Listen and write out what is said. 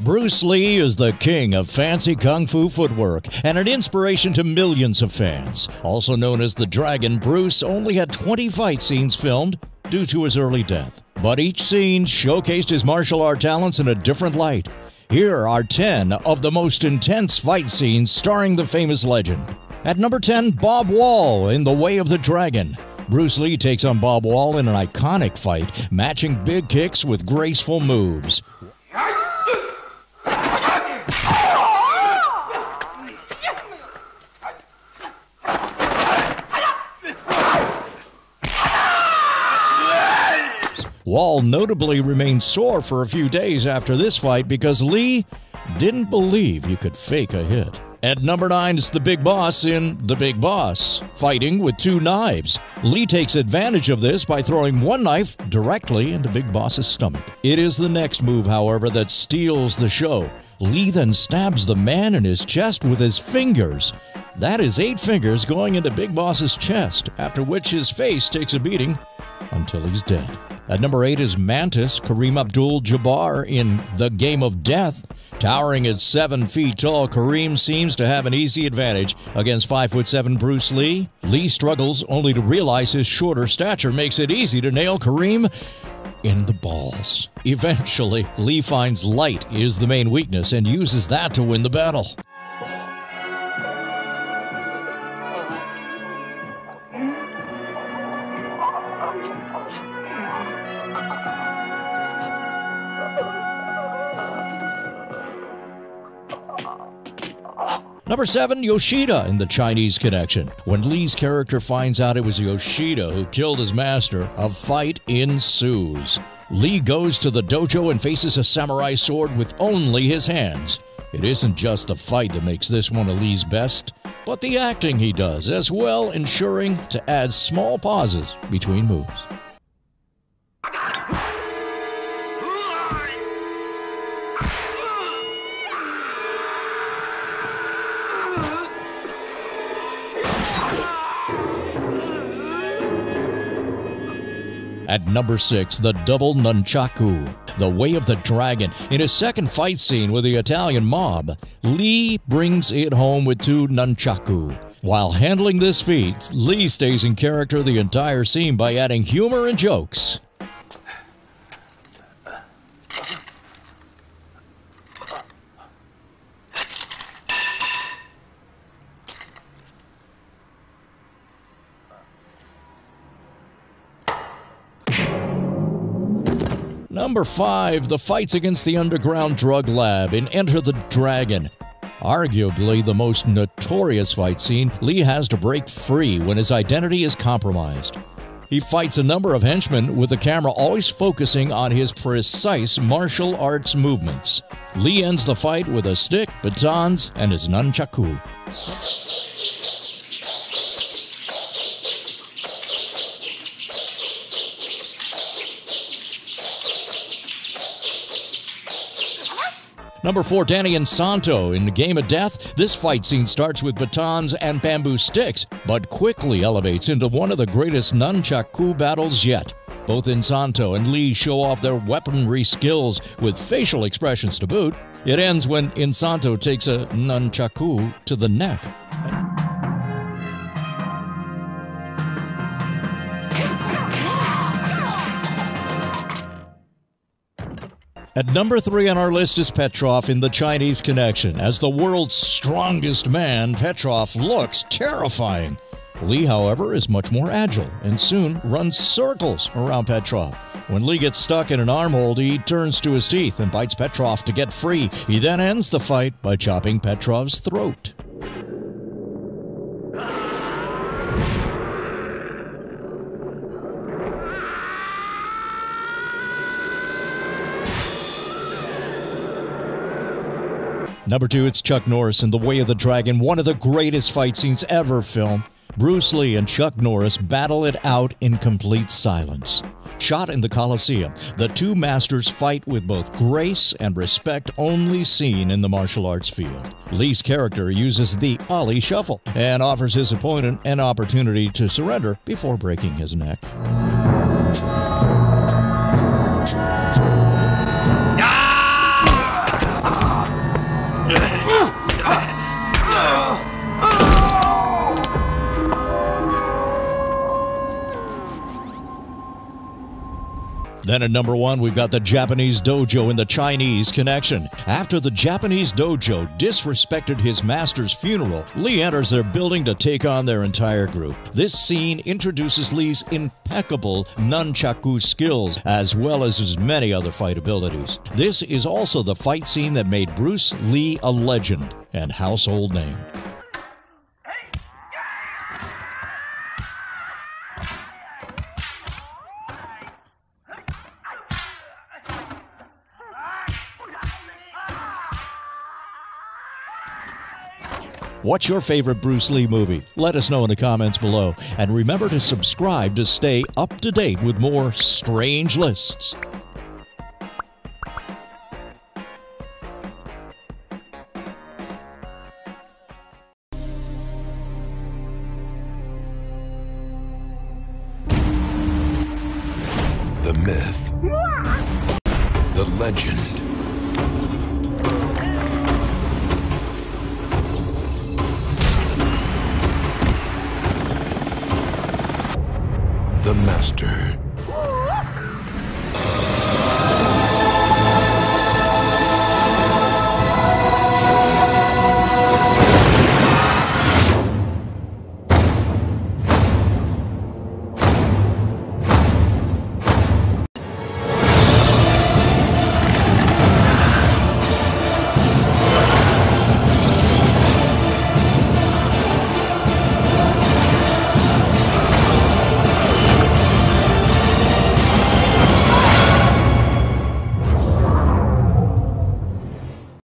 Bruce Lee is the king of fancy kung fu footwork and an inspiration to millions of fans. Also known as the Dragon, Bruce only had 20 fight scenes filmed due to his early death. But each scene showcased his martial art talents in a different light. Here are 10 of the most intense fight scenes starring the famous legend. At number 10, Bob Wall in The Way of the Dragon. Bruce Lee takes on Bob Wall in an iconic fight, matching big kicks with graceful moves. Wall notably remained sore for a few days after this fight because Lee didn't believe he could fake a hit. At number 9 is the Big Boss in The Big Boss, fighting with 2 knives. Lee takes advantage of this by throwing one knife directly into Big Boss's stomach. It is the next move, however, that steals the show. Lee then stabs the man in his chest with his fingers. That is 8 fingers going into Big Boss's chest, after which his face takes a beating until he's dead. At number 8 is Mantis, Kareem Abdul-Jabbar in The Game of Death. Towering at 7 feet tall, Kareem seems to have an easy advantage against 5'7" Bruce Lee. Lee struggles only to realize his shorter stature makes it easy to nail Kareem in the balls. Eventually, Lee finds light is the main weakness and uses that to win the battle. Number 7, Yoshida in The Chinese Connection. When Lee's character finds out it was Yoshida who killed his master, a fight ensues. Lee goes to the dojo and faces a samurai sword with only his hands. It isn't just the fight that makes this one of Lee's best, but the acting he does as well, ensuring to add small pauses between moves. At number 6, the double nunchaku, The Way of the Dragon. In his second fight scene with the Italian mob, Lee brings it home with 2 nunchaku. While handling this feat, Lee stays in character the entire scene by adding humor and jokes. Number 5, the fights against the underground drug lab in Enter the Dragon. Arguably the most notorious fight scene, Lee has to break free when his identity is compromised. He fights a number of henchmen with the camera always focusing on his precise martial arts movements. Lee ends the fight with a stick, batons, and his nunchaku. Number 4, Danny and Santo in The Game of Death. This fight scene starts with batons and bamboo sticks, but quickly elevates into one of the greatest nunchaku battles yet. Both Insanto and Lee show off their weaponry skills with facial expressions to boot. It ends when Insanto takes a nunchaku to the neck. At number 3 on our list is Petrov in The Chinese Connection. As the world's strongest man, Petrov looks terrifying. Lee, however, is much more agile and soon runs circles around Petrov. When Lee gets stuck in an armhold, he turns to his teeth and bites Petrov to get free. He then ends the fight by chopping Petrov's throat. Number 2, it's Chuck Norris in The Way of the Dragon, one of the greatest fight scenes ever filmed. Bruce Lee and Chuck Norris battle it out in complete silence. Shot in the Coliseum, the 2 masters fight with both grace and respect only seen in the martial arts field. Lee's character uses the Ali Shuffle and offers his opponent an opportunity to surrender before breaking his neck. Then at number 1, we've got the Japanese dojo in the Chinese Connection. After the Japanese dojo disrespected his master's funeral, Lee enters their building to take on their entire group. This scene introduces Lee's impeccable nunchaku skills, as well as his many other fight abilities. This is also the fight scene that made Bruce Lee a legend and household name. What's your favorite Bruce Lee movie? Let us know in the comments below. And remember to subscribe to stay up to date with more strange lists. The myth, the legend,